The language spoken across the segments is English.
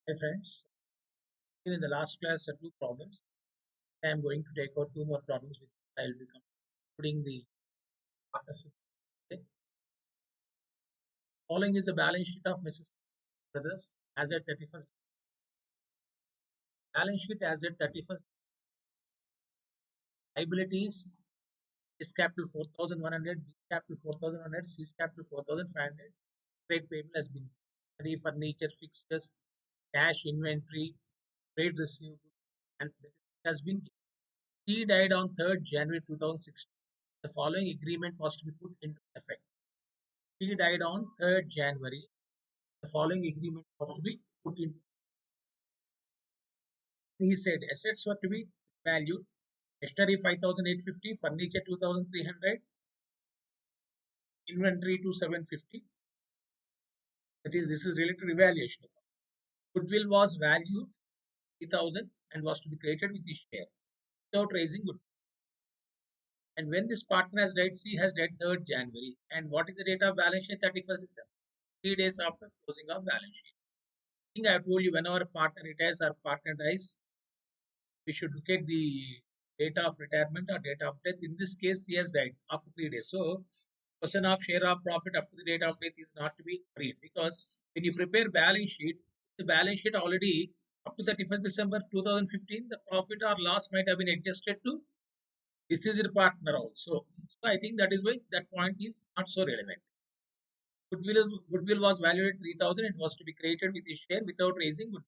Hey friends, in the last class, two problems. I am going to take out two more problems with I will be concluding the partnership. Okay. Following is the balance sheet of Mrs. Brothers as at 31st. Balance sheet as at 31st. Liabilities is capital 4,100, B capital 4,100, C capital 4,500. Trade payable has been ready, furniture, fixtures, cash, inventory, trade receivable, and it has been. He died on 3rd January 2016. The following agreement was to be put into effect. He died on 3rd January. The following agreement was to be put in. He said assets were to be valued. Machinery 5,850, furniture 2,300, inventory to 750. That is, this is related to revaluation. Goodwill was valued 3,000 and was to be created with his share without raising goodwill. And when this partner has died, C has died 3rd January. And what is the date of balance sheet? 31st December. 3 days after closing of balance sheet. I think I have told you whenever a partner retires or partner dies, we should look at the date of retirement or date of death. In this case, he has died after 3 days. So, question of share of profit up to the date of death is not to be agreed because when you prepare balance sheet, the balance sheet already up to 31st December 2015, the profit or loss might have been adjusted to deceased partner also. So, I think that is why that point is not so relevant. Goodwill was valued at 3,000. It was to be created with his share without raising goodwill.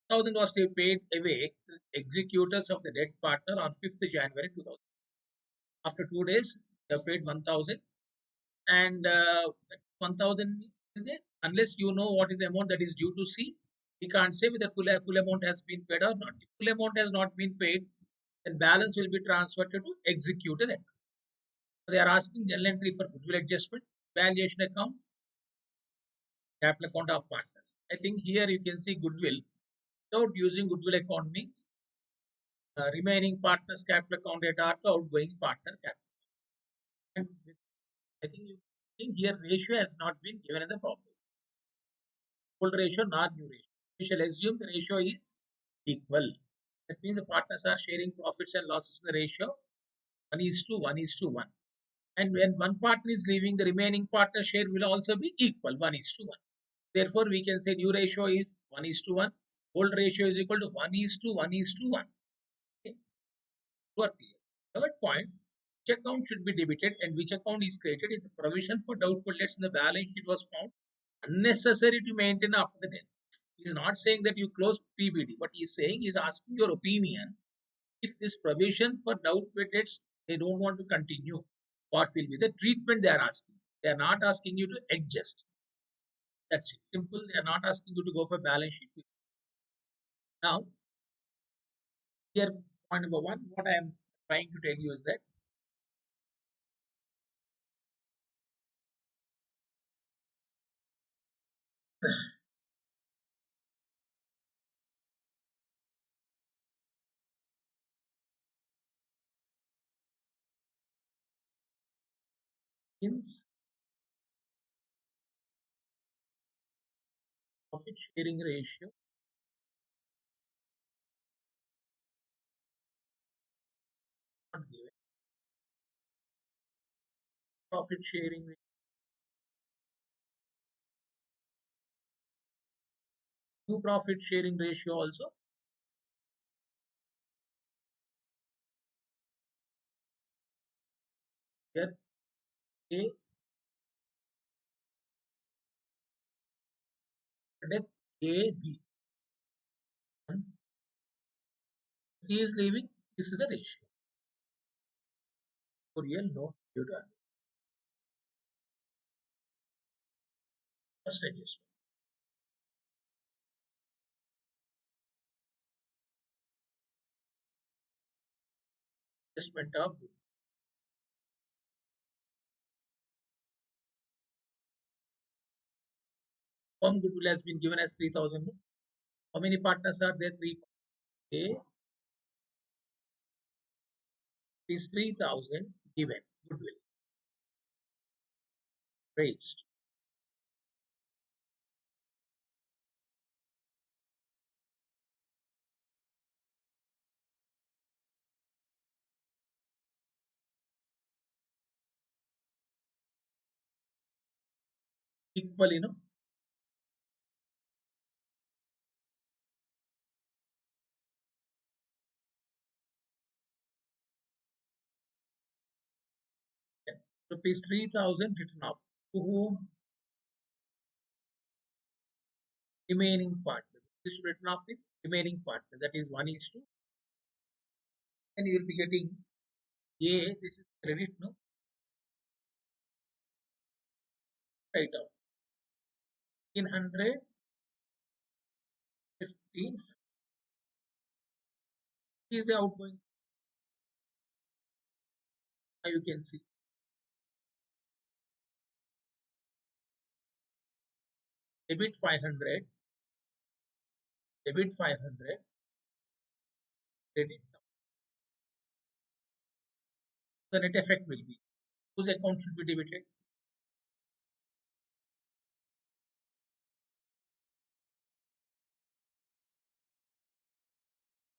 1,000 was to be paid away to executors of the dead partner on 5th January 2000. After 2 days, they paid 1,000, and 1,000 is it? Unless you know what is the amount that is due to C, we can't say whether full amount has been paid or not. If full amount has not been paid, then balance will be transferred to executor account. So they are asking journal entry for goodwill adjustment, valuation account, capital account of partners. I think here you can see goodwill without using goodwill account means remaining partners capital account at R to outgoing partner capital. And I think you think here ratio has not been given in the problem. Old ratio, not new ratio. We shall assume the ratio is equal. That means the partners are sharing profits and losses in the ratio 1 is to 1 is to 1. And when one partner is leaving, the remaining partner share will also be equal 1 is to 1. Therefore, we can say new ratio is 1 is to 1. Old ratio is equal to 1 is to 1 is to 1. Okay. Third point, which account should be debited and which account is created if the provision for doubtful debts in the balance sheet was found unnecessary to maintain after the death. He is not saying that you close PBD. What he is saying is asking your opinion if this provision for doubtful debts they don't want to continue. What will be the treatment they are asking? They are not asking you to adjust. That's it. Simple. They are not asking you to go for balance sheet. Now, here, point number one, what I am trying to tell you is that in profit sharing ratio not given. Profit sharing new profit sharing ratio also here A death A B. C is leaving. This is the ratio. For real, no due to first adjustment. Adjustment of firm goodwill has been given as 3,000. How many partners are there? Three. A is 3,000 given goodwill raised. equal, rupees 3,000 written off. To whom? Remaining partner. This is written off with remaining partner. That is 1 is to. And you will be getting A. This is credit, no? Right out. 1500, 15 is the outgoing. Now you can see debit 500, debit 500, credit. The net effect will be whose account should be debited?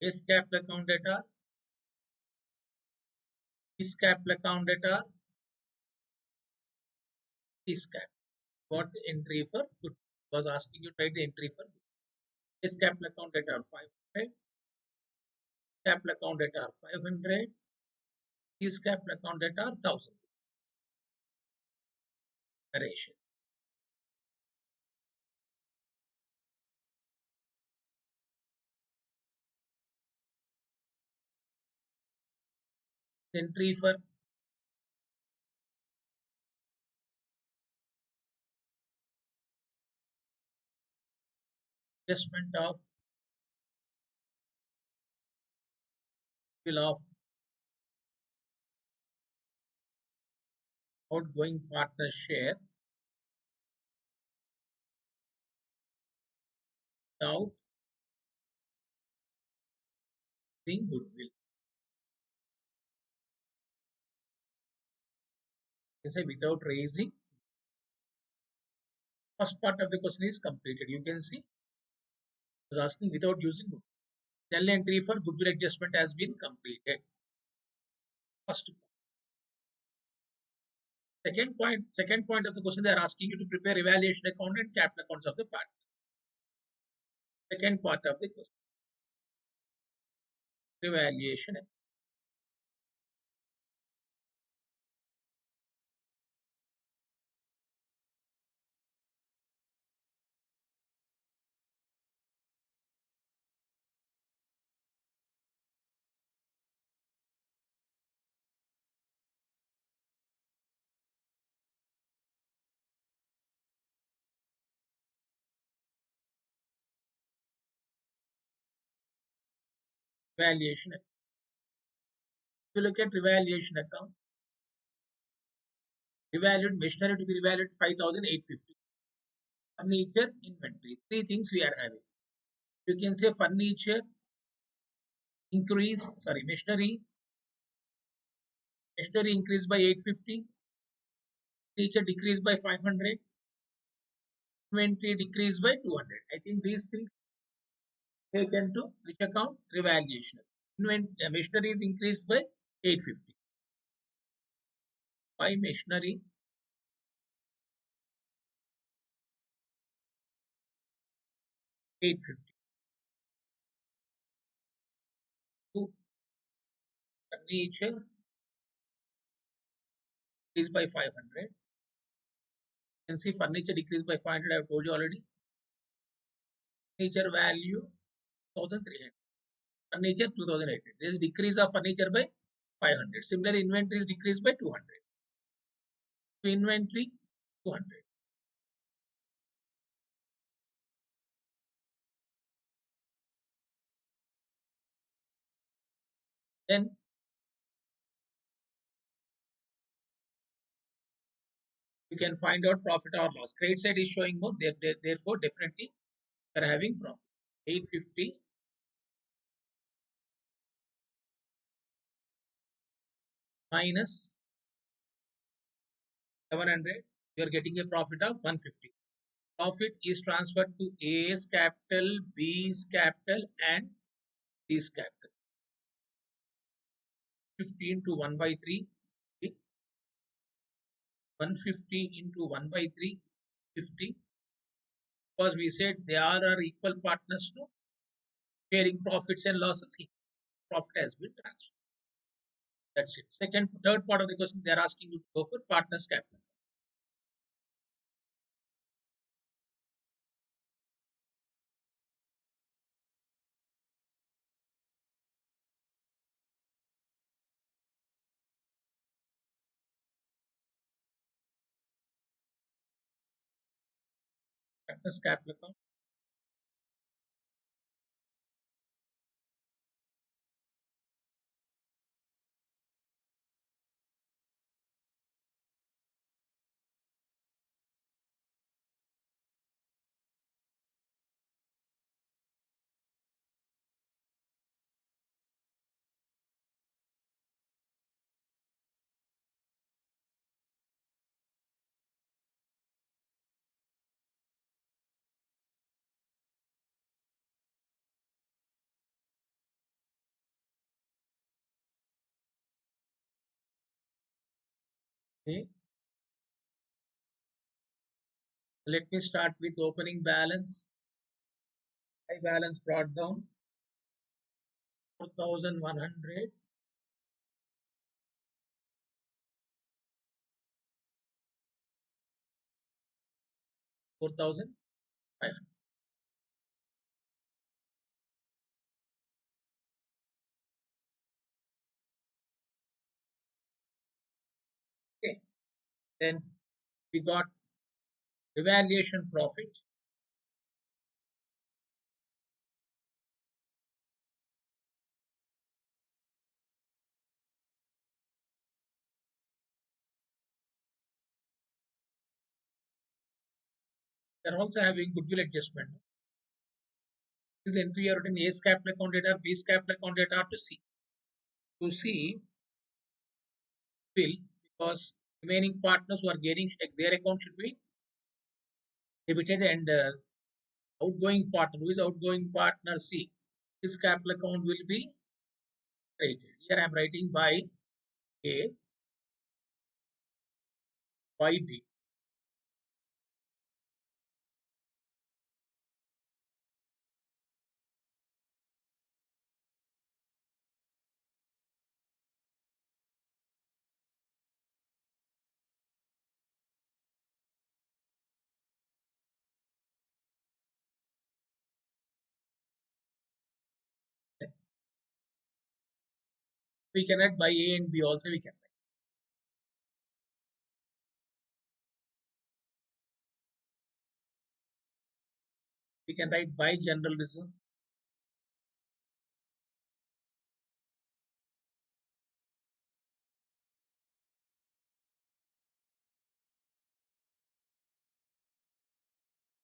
His capital account data, his capital account data, his cap. Got the entry for good. Was asking you to write the entry for good. His capital account data are 500, capital account data are 500, his capital account data are 1000. Narration. Entry for adjustment of bill of outgoing partner share without being goodwill. They say without raising. First part of the question is completed. You can see I was asking without using goodwill. Journal entry for goodwill adjustment has been completed. First point. Second point of the question, they are asking you to prepare evaluation account and capital accounts of the partner. Second part of the question, evaluation. Evaluation. If you look at revaluation account, revalued machinery to be revalued 5,850. Furniture inventory. Three things we are having. You can say furniture increase, sorry, machinery increased by 850, furniture decreased by 500, inventory decreased by 200. I think these things taken to which account? Revaluation. Machinery is increased by 850. By machinery 850. To furniture increased by 500. You can see furniture decreased by 500. I have told you already. Furniture value 1,300. Furniture 2,800. There is decrease of furniture by 500. Similarly, inventory is decreased by 200. So inventory 200. Then you can find out profit or loss. Credit side is showing more. Therefore, definitely they are having profit. 850 minus 700. You are getting a profit of 150. Profit is transferred to A's capital, B's capital, and C's capital. 50 into 1 by 3. 150 into 1 by 3 50, because we said they are equal partners to sharing profits and losses. Profit has been transferred. That's it. Third part of the question, they are asking you to go for partners capital. Partners capital account. Okay. Let me start with opening balance. High balance brought down 4,100. 4,500. Okay. Then we got evaluation profit. They're also having goodwill adjustment. This entry are written A's capital account data, B's capital account data to C. To C will, because remaining partners who are getting their account should be debited, and outgoing partner, who is outgoing partner C, his capital account will be credited. Here I am writing by A, by B. We can write by A and B also we can write. We can write by general reserve.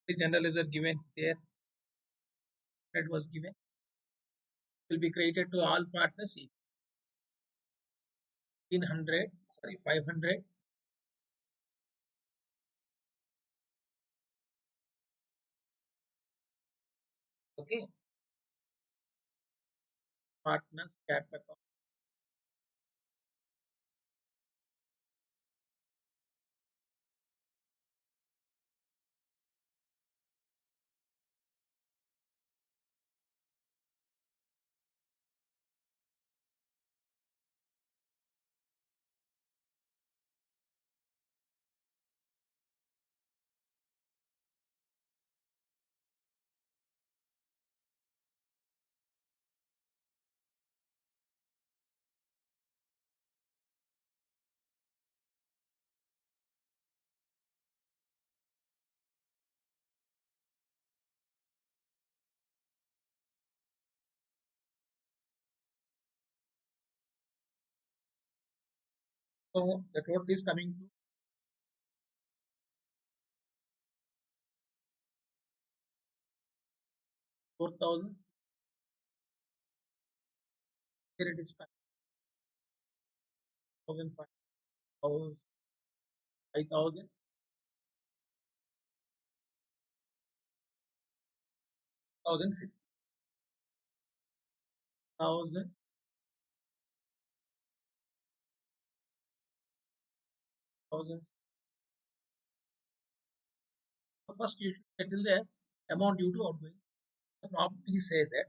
The general reserve given there, that was given, will be credited to all partners 1500, sorry, 500. Okay. Partners capital account. So the total is coming to 4,000. Here it is 5,000, 5,000, 1,050, 1,000, first you should settle the amount due to outgoing. The property says that,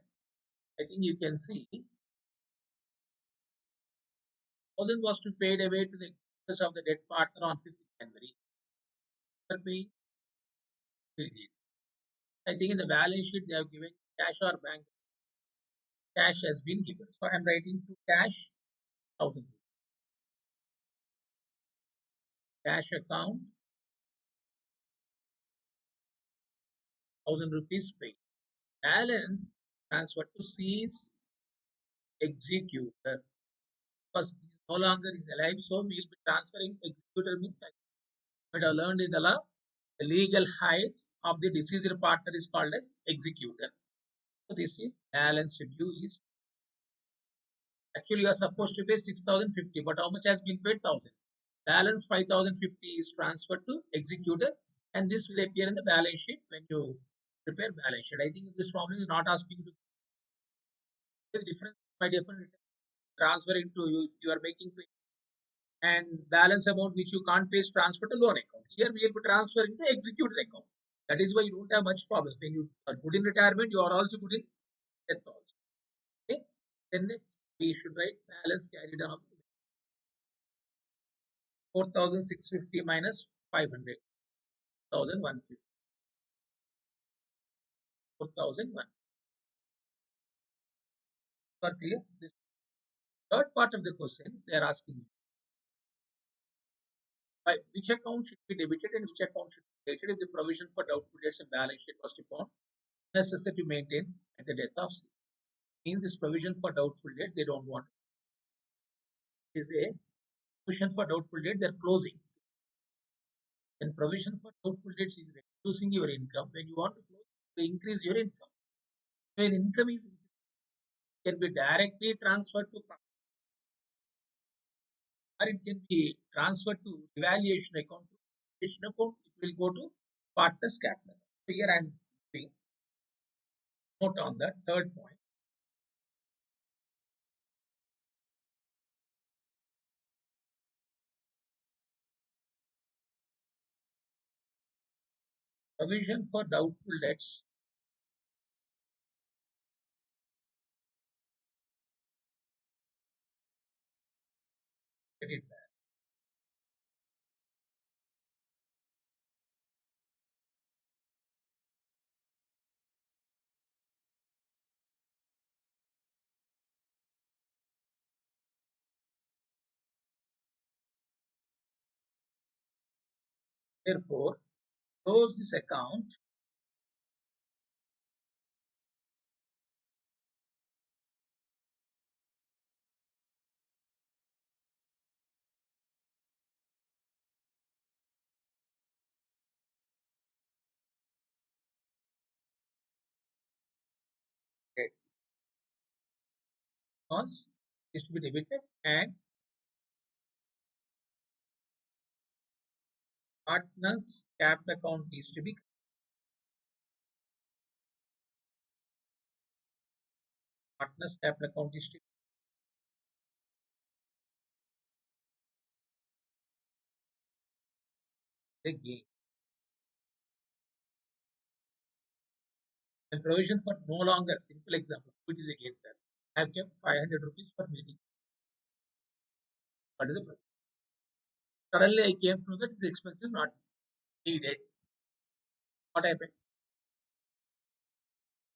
I think you can see, 1,000 was to be paid away to the expenses of the debt partner on 5th January. After paying 3 days. I think in the balance sheet they have given cash or bank. Cash has been given. So I am writing to cash 1,000. Cash account 1,000 rupees paid. Balance transferred to cease executor because he no longer is alive. So we will be transferring executor means I might have learned in the law. The legal heights of the deceased partner is called as executor. So this is balance due is actually you are supposed to pay 6,050, but how much has been paid? 1,000. Balance 5,050 is transferred to executor, and this will appear in the balance sheet when you prepare balance sheet. I think this problem is not asking you to the difference by different transfer into you if you are making pay and balance amount which you can't pay is transferred to loan account. Here we will be transferring to executed account. That is why you don't have much problems. When you are good in retirement, you are also good in death also. Okay. Then next we should write balance carried on 4,650 minus 500. 1,150. 4,001. Are clear? This third part of the question they are asking by which account should be debited and which account should be credited if the provision for doubtful debts and balance sheet was to be necessary to maintain at the death of C. Means this provision for doubtful debt they don't want is a provision for doubtful debt they're closing. When provision for doubtful debts is reducing your income, when you want to close to increase your income. When income is can be directly transferred to or it can be transferred to evaluation account. Evaluation account it will go to partners capital. So here I am doing note on the third point. Provision for doubtful debts credit back. Therefore, close this account because is to be debited and partners capital account is to be partners capital account is to be the gain. And provision for no longer simple example. It is again, sir. I have kept 500 rupees for meeting. What is the problem? Suddenly I came to know that this expense is not needed. What happened?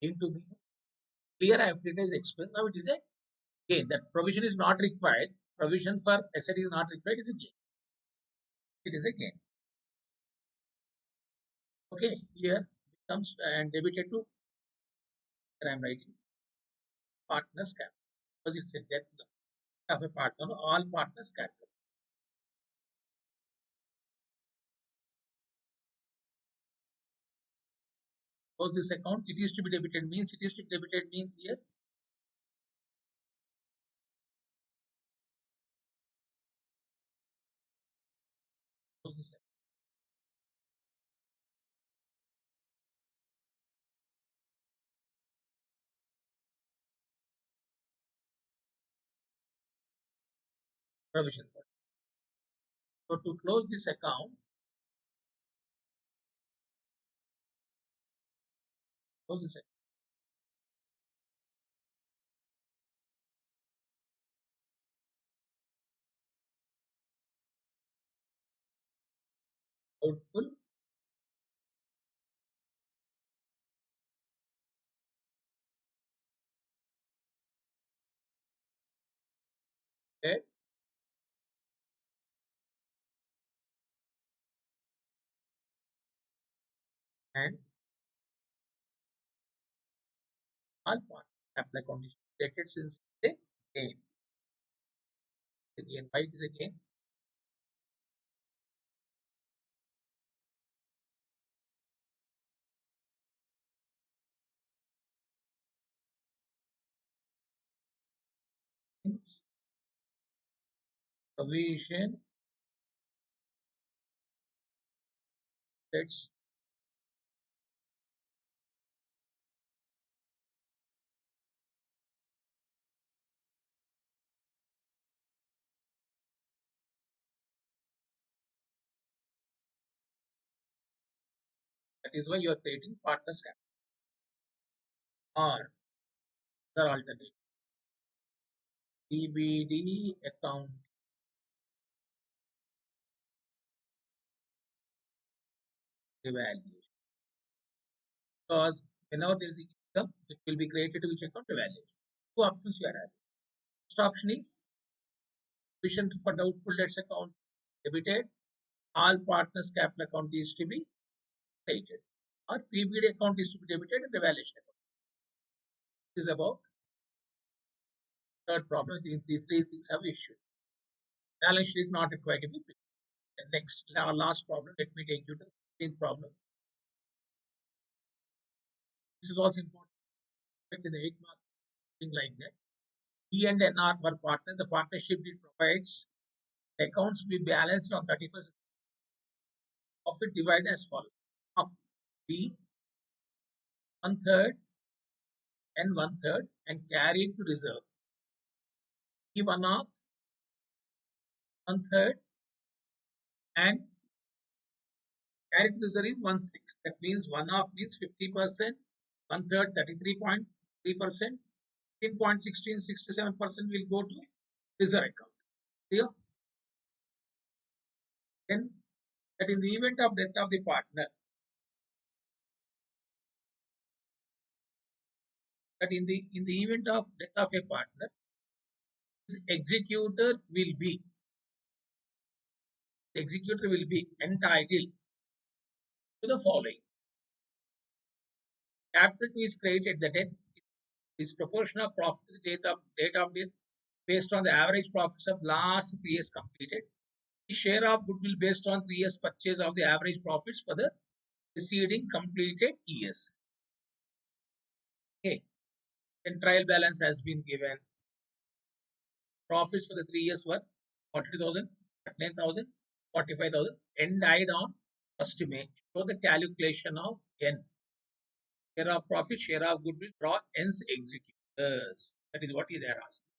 Came to me. Clear I have treated as expense. Now it is a gain. That provision is not required. Provision for asset is not required. It is a gain. It is a gain. Okay. Here comes and debited to. I am writing partners capital because it's a debt of a partner. All partners capital. Close this account. It is to be debited means it is to be debited means here close this provision for. So to close this account, Close the section. Doubtful debt and all part apply condition stated since the gain. Again, why it is a gain? Means provision that's that is why you are creating partners capital or the alternative PBD account evaluation. Because whenever there is income, it will be created to which account evaluation. Two options you are having. First option is provision for doubtful debts account debited, all partners capital account is to be credited, or PBD account is to be debited and evaluation account. This is about third problem. These three things have issued. Balance sheet is not required to be paid. And next, our last problem. Let me take you to the 16th problem. This is also important in the 8 marks, thing like that. E and NR were partners. The partnership did provides accounts be balanced on 31st. Profit divided as follows: of B one third and one third and carried to reserve. E one of one third and carried to reserve is 1/6. That means one half means 50%, one third 33.3%, 15.1667% will go to reserve account. Clear? Then that in the event of death of the partner, that in the event of death of a partner, his executor will be entitled to the following: capital is credited at the death is proportion of profit to the date of death based on the average profits of last 3 years completed. The share of goodwill based on 3 years purchase of the average profits for the preceding completed years. Okay. Then trial balance has been given. Profits for the 3 years were 40,000, 9,000, 45,000, and died on 1st May. So the calculation of N. Share of profit, share of goodwill, draw N's executors. That is what they are asking.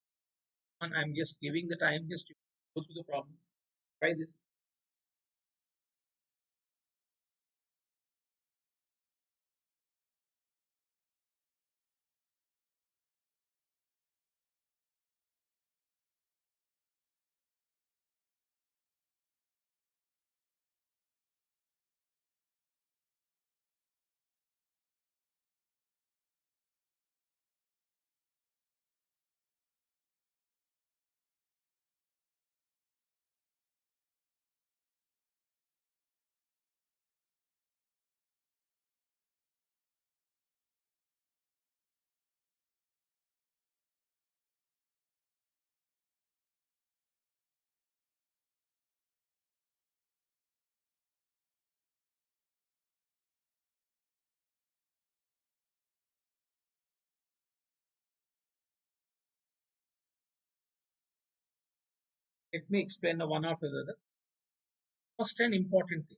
And I'm just giving the time just to go through the problem. Try this. Let me explain the one after the other. First and important thing.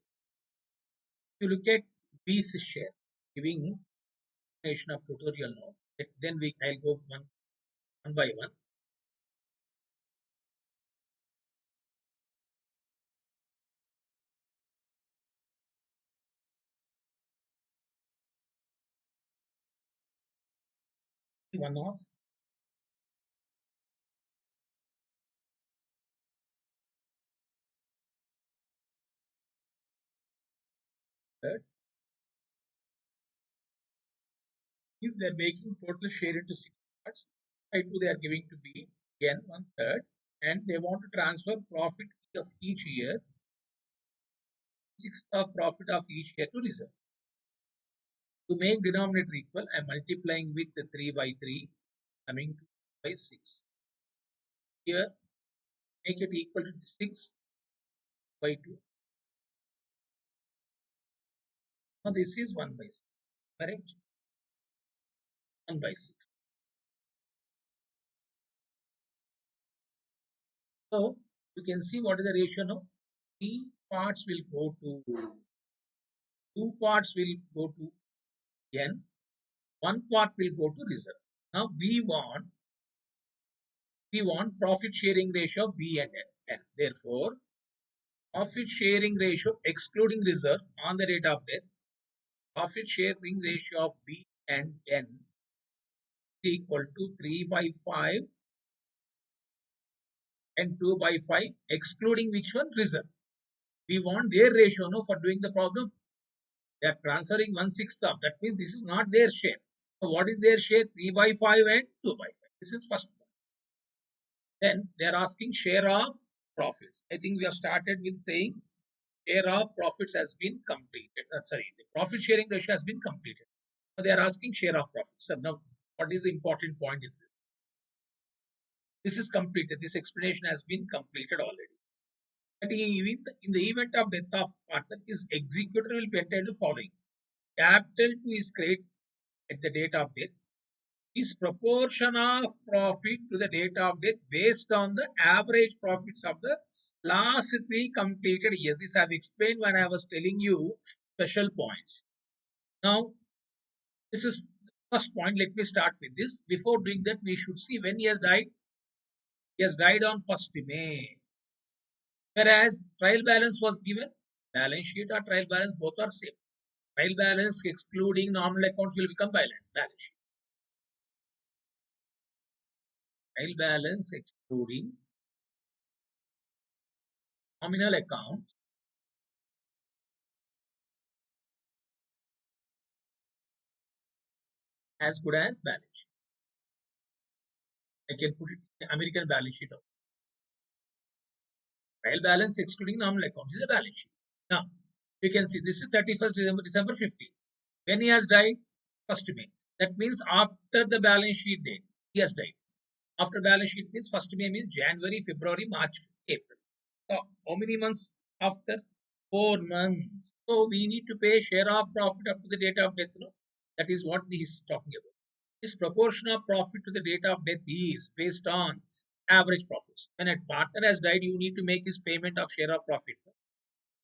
If you look at B's share, giving explanation of tutorial now, then I'll go one by one. one of third is they are making total share into 6 parts. By 2 they are giving to B, again one third, and they want to transfer profit of each year, sixth of profit of each year to reserve. To make denominator equal, I am multiplying with the 3 by 3, coming to by 6. Here, make it equal to 6 by 2. Now this is 1 by 6, correct? 1 by 6. So you can see what is the ratio now. 3 parts will go to 2 parts will go to N, 1 part will go to reserve. Now we want profit sharing ratio B and N. Therefore, profit sharing ratio excluding reserve on the date of death, profit sharing ratio of B and N is equal to 3 by 5 and 2 by 5, excluding which one? Reserve. We want their ratio no, for doing the problem. They are transferring 1/6 of. That means this is not their share. So what is their share? 3 by 5 and 2 by 5. This is first one. Then they are asking share of profits. I think we have started with saying share of profits has been completed. Sorry, the profit sharing ratio has been completed. So they are asking share of profits. So now, what is the important point in this? This is completed. This explanation has been completed already. And in the event of death of partner, his executor will be entitled to following. Capital 2 is created at the date of death. Is proportion of profit to the date of death based on the average profits of the last 3 completed years. This I have explained when I was telling you special points. Now, this is the first point. Let me start with this. Before doing that, we should see when he has died. He has died on 1st May. Whereas trial balance was given, balance sheet or trial balance, both are same. Trial balance excluding nominal accounts will become balance sheet. Trial balance excluding nominal account as good as balance sheet. I can put it in American balance sheet. Trial balance excluding nominal account is a balance sheet. Now, you can see this is 31st December 15. When he has died, 1st May. That means after the balance sheet date, he has died. After balance sheet means 1st May means January, February, March, April. So, how many months after? 4 months. So, we need to pay share of profit up to the date of death. No? That is what he is talking about. This proportion of profit to the date of death is based on average profits. When a partner has died, you need to make his payment of share of profit.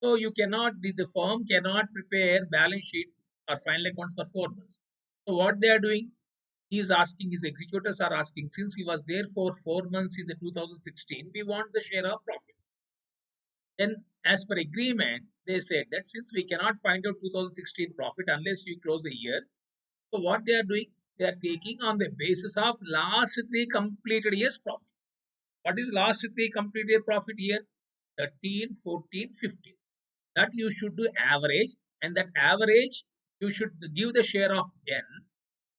So you cannot, the firm cannot prepare balance sheet or final accounts for 4 months. So what they are doing, he is asking, his executors are asking, since he was there for 4 months in the 2016, we want the share of profit. Then as per agreement, they said that since we cannot find out 2016 profit unless you close a year, so what they are doing, they are taking on the basis of last 3 completed years profit. What is last 3 completed year profit here? 13, 14, 15. That you should do average, and that average you should give the share of N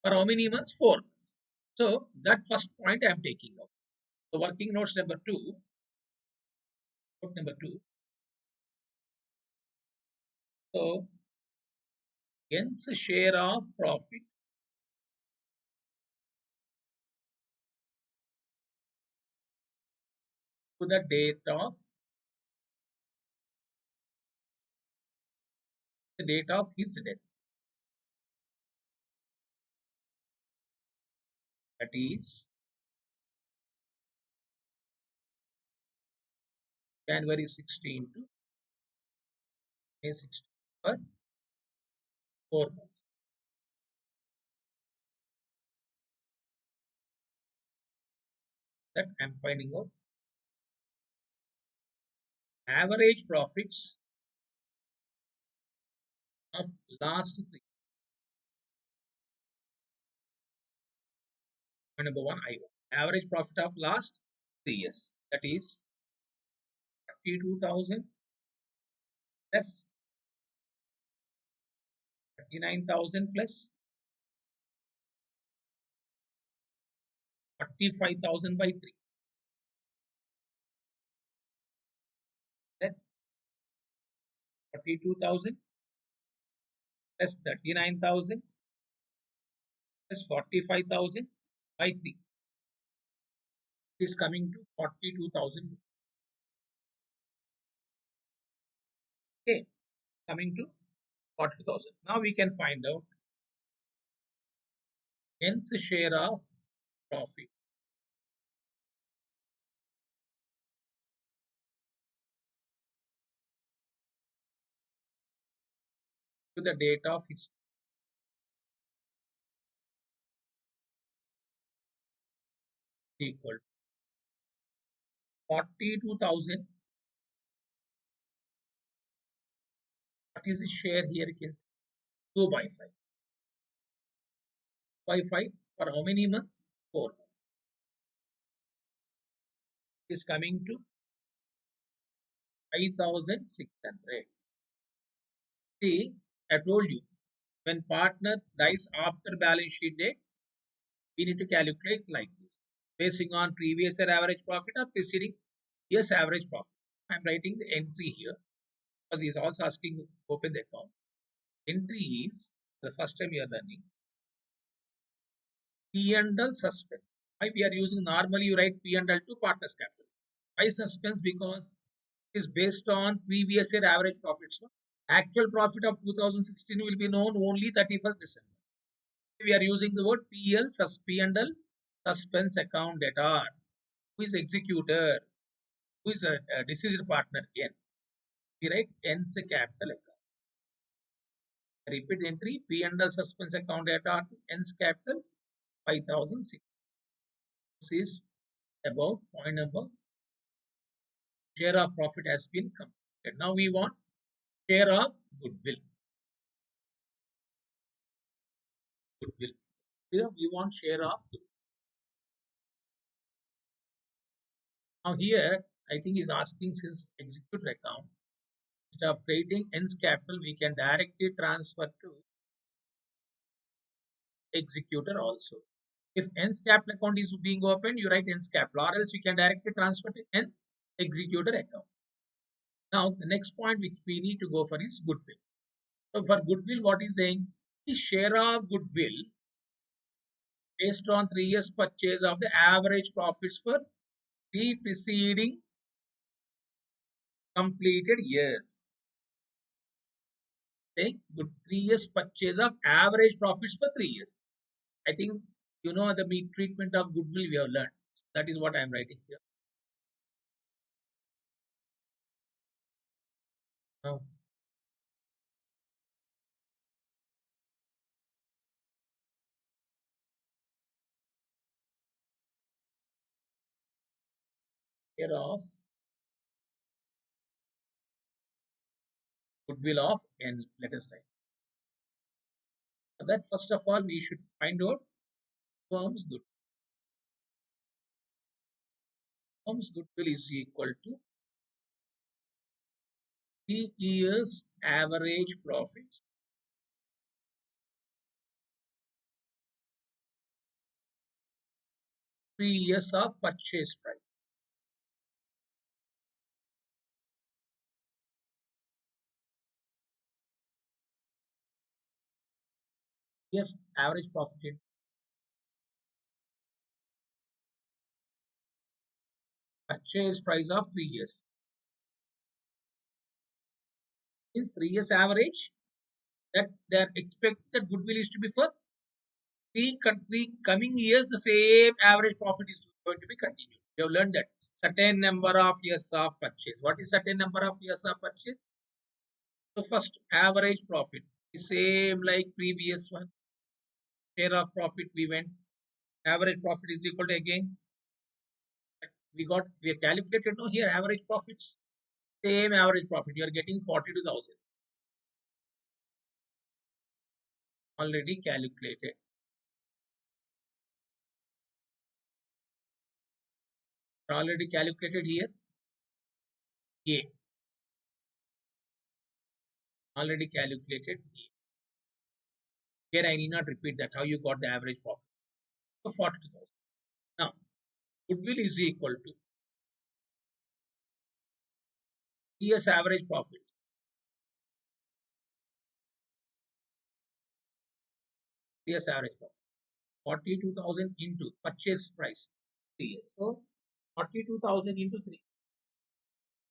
for how many months? 4 months. So that first point I am taking up. So working notes number 2. Note number 2. So N's share of profit to the date of his death. That is January 16 to May 16 for 4 months. That I am finding out. Average profits of last 3. Point number one, I1. Average profit of last 3 years. That is 32,000 plus 39,000 plus 45,000 by 3. That's 42,000 plus 39,000 plus 45,000 by 3 is coming to 42,000. Okay, coming to 40,000. Now we can find out nth share of profit to the date of his equal to 42,000. What is the share here? You can see 2 by 5. By 5 for how many months? 4 months. It is coming to 5,600. See, I told you, when partner dies after balance sheet date, we need to calculate like this, basing on previous year average profit or preceding year's average profit. I'm writing the entry here because he's also asking to open the account. Entry is the first time you are learning P&L suspense. Why we are using, normally you write P&L to partners capital. Why suspense? Because it is based on previous year average profits. No? Actual profit of 2016 will be known only 31st December. We are using the word P&L suspense account debtor. Who is executor? Who is a deceased partner? N. We write N's capital account. Repeat entry P&L suspense account debtor to N's capital 5,006. This is about point number. Share of profit has been completed. Now we want share of goodwill. Here we want share of goodwill. Now here I think he's asking, since executor account, instead of creating N's capital, we can directly transfer to executor also. If N's capital account is being opened, you write N's capital, or else you can directly transfer to N's executor account. Now the next point which we need to go for is goodwill. So for goodwill, what is saying? The share of goodwill based on 3 years purchase of the average profits for 3 preceding completed years. Saying good 3 years purchase of average profits for 3 years. I think you know the treatment of goodwill we have learned. That is what I am writing here. Now, here of goodwill of N, let us write. So that first of all we should find out firm's goodwill. Firm's goodwill is equal to 3 years average profits 3 years of purchase price. Yes, average profit in purchase price of 3 years. Means 3 years average, that they are expecting that goodwill is to be for three coming years, the same average profit is going to be continued. We have learned that certain number of years of purchase. What is certain number of years of purchase? So first average profit is same like previous one. Share of profit we went. Average profit is equal to, again we have calculated now here average profits. Same average profit. You are getting 42,000. Already calculated. already calculated here. A already calculated A. Here I need not repeat that how you got the average profit. So 42,000. Now goodwill is equal to year's average profit. Year's average profit. 42,000 into purchase price 3 years. So 42,000 into 3.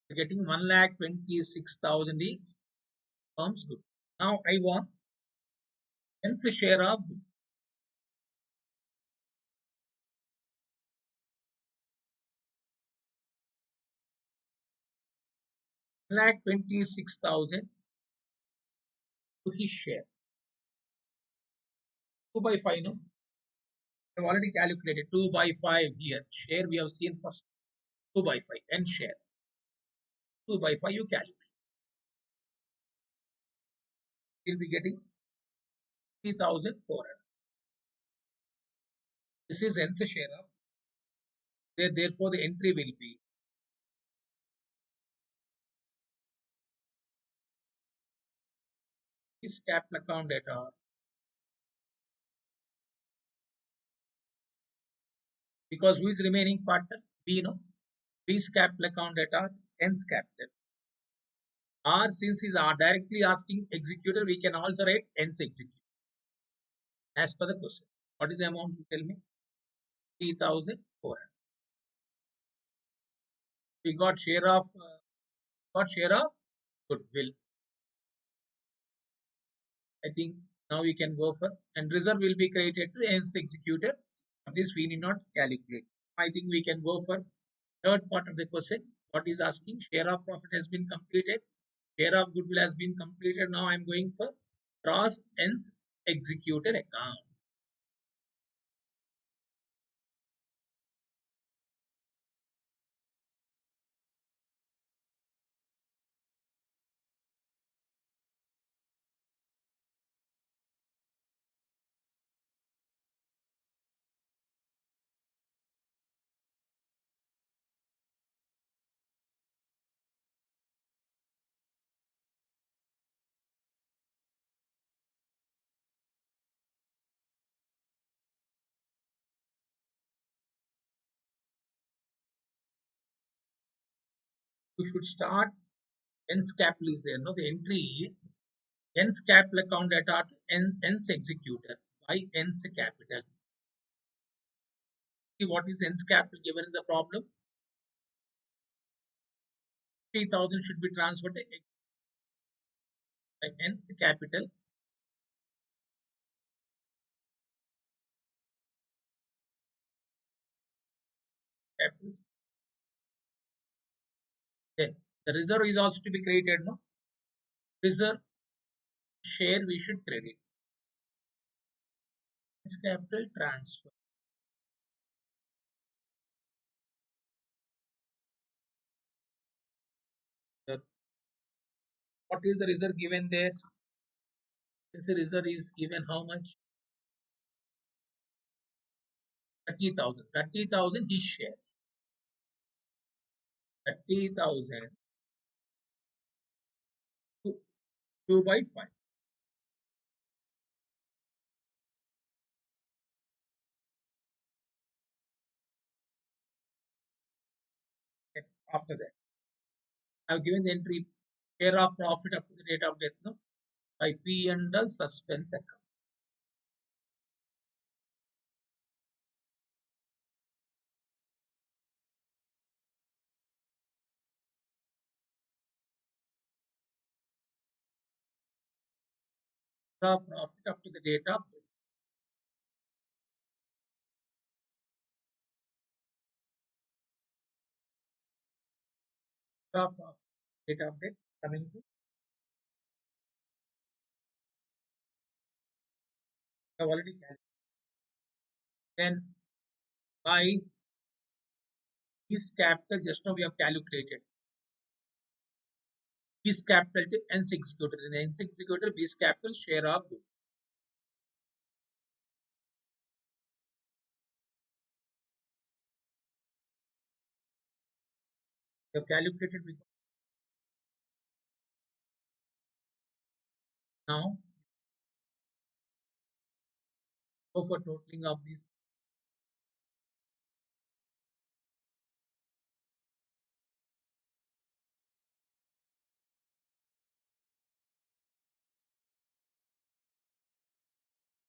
You're getting 1,26,000 is firm's good. Now I want hence a share of good. Lakh 26,000 to his share. 2 by 5, no? I've already calculated 2 by 5 here. Share we have seen first 2 by 5 and share. 2 by 5 you calculate. You'll be getting 3,400. This is nth share of. Therefore, the entry will be his capital account data because who is remaining partner? B, no? B's capital account data, n's capital. Or since he's directly asking executor, we can also write n's executor. As per the question. What is the amount you tell me? 3,400. We got share of goodwill. I think now we can go for and reserve will be created to n's executor. This we need not calculate. I think we can go for third part of the question. What is asking? Share of profit has been completed. Share of goodwill has been completed. Now I am going for cross n's executor account. You should start n's capital is there. No, the entry is n's capital account at n's executor by n's capital. See what is n's capital given in the problem? 3,000 should be transferred to n's capital. Capitals. Then the reserve is also to be created. No, reserve share we should credit. N's capital transfer. What is the reserve given there? This reserve is given how much? 30,000. 30,000 his share. 30,000 2 by 5. Okay. After that, I have given the entry share of profit up to the date of death, no, by P and L suspense account. Share of profit up to the date of death. Share of profit date of death coming to I have already calculated. Then by his capital, just now we have calculated. His capital to n's executor. In n's executor, B's capital share of good. You have calculated with now go for totaling of these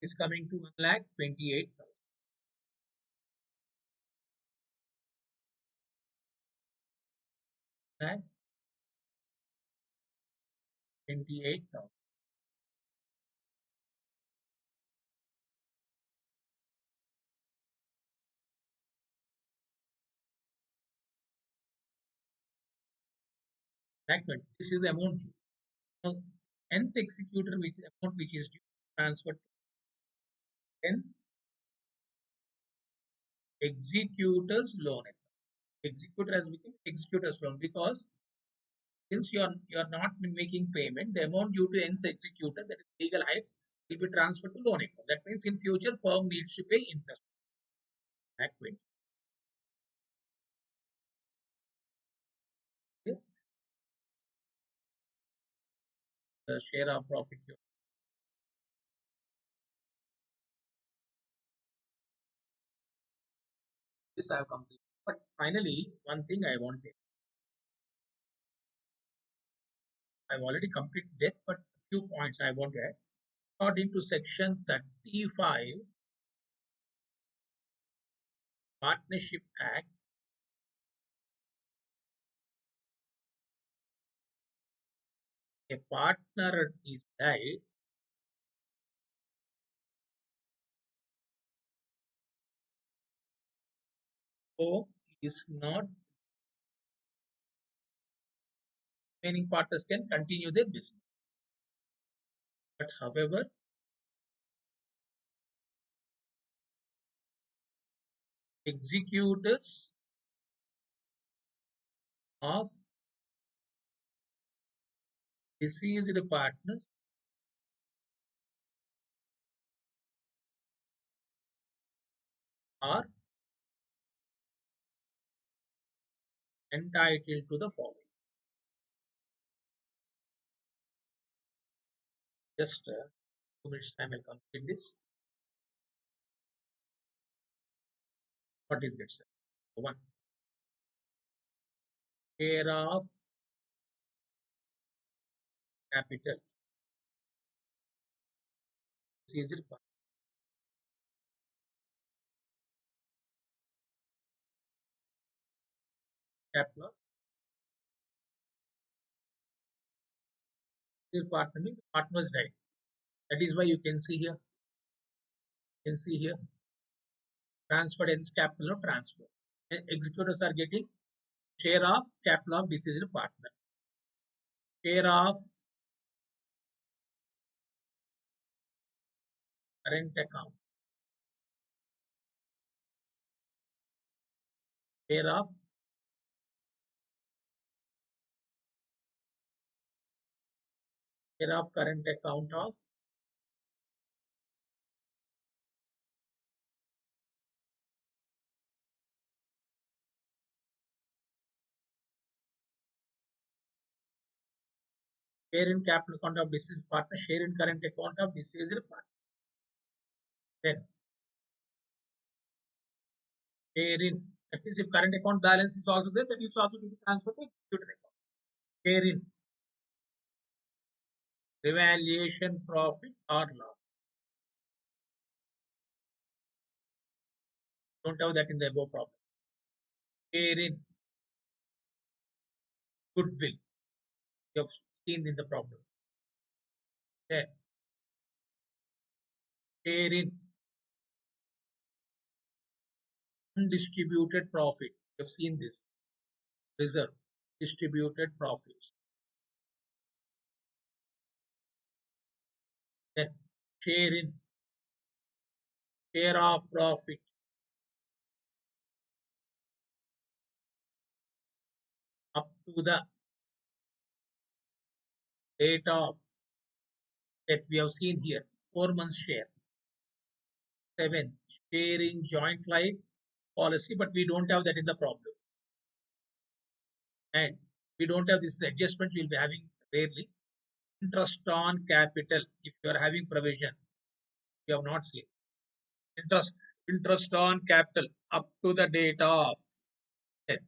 is coming to 1,28,000. Lakh 28,000. Lakh 20. This is the amount due. Now, hence executor which amount which is due transferred to hence executor's loan. Executor has become executor's loan because since you are not making payment, the amount due to hence executor, that is legal heights, will be transferred to loan account. That means in future firm needs to pay interest. Lakh 20. Okay. The share of profit. This I have completed. But finally, one thing I wanted, I've already completed that, but a few points I want to add. According to section 35 Partnership Act, a partner is died, so is not remaining partners can continue their business. But however, executors of deceased partners are entitled to the following. Just 2 minutes time I'll complete this. What is this? One, share of capital deceased partner. Capital deceased partner means the partner is died. That is why you can see here. You can see here transferred ends capital or transfer. Executors are getting share of capital of deceased partner. Share of current account. Share of current account of share in capital account of deceased partner, share in current account of deceased partner. Then share in, that means if current account balance is also there, that is also to be transferred to executor account. Share in revaluation profit or loss. Don't have that in the above problem. Share in goodwill. You have seen in the problem. Then share in undistributed profit. You have seen this. Reserve distributed profits. Then share in share of profit up to the date of that we have seen here, 4 months share. 7, share in joint life policy, but we don't have that in the problem. and we don't have this adjustment. We'll be having rarely interest on capital. If you are having provision, you have not seen interest. Interest on capital up to the date of death.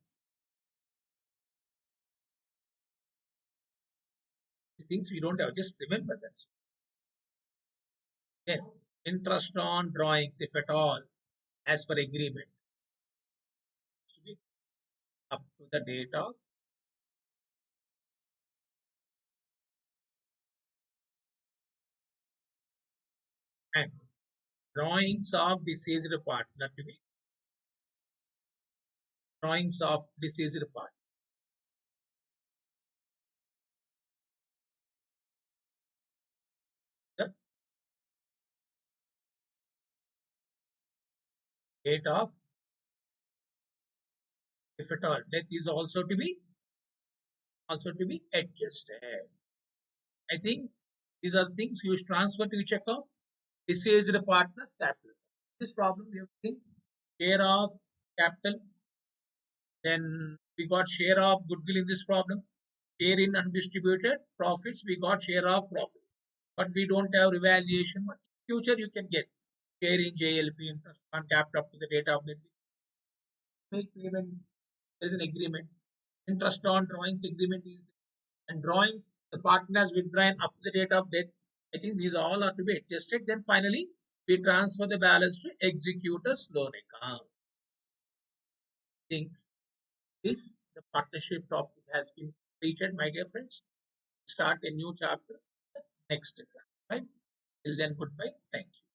These things we don't have. Just remember that. Then interest on drawings, if at all, as per agreement, to be up to the date of and drawings of deceased partner to be drawings of deceased partner. The date of, if at all, death is also to be adjusted. I think these are things you transfer to which account? Deceased partners capital. This problem we have seen share of capital. Then we got share of goodwill in this problem. Share in undistributed profits. We got share of profit, but we don't have revaluation. But in future you can guess. Share in JLP interest on capped up to the date of death. Make payment. There is an agreement. Interest on drawings agreement is and drawings the partner has withdrawn up to the date of death. I think these all are to be adjusted. Then finally we transfer the balance to executor's loan account. I think this the partnership topic has been treated, my dear friends. Start a new chapter next time. Right? Till then, goodbye. Thank you.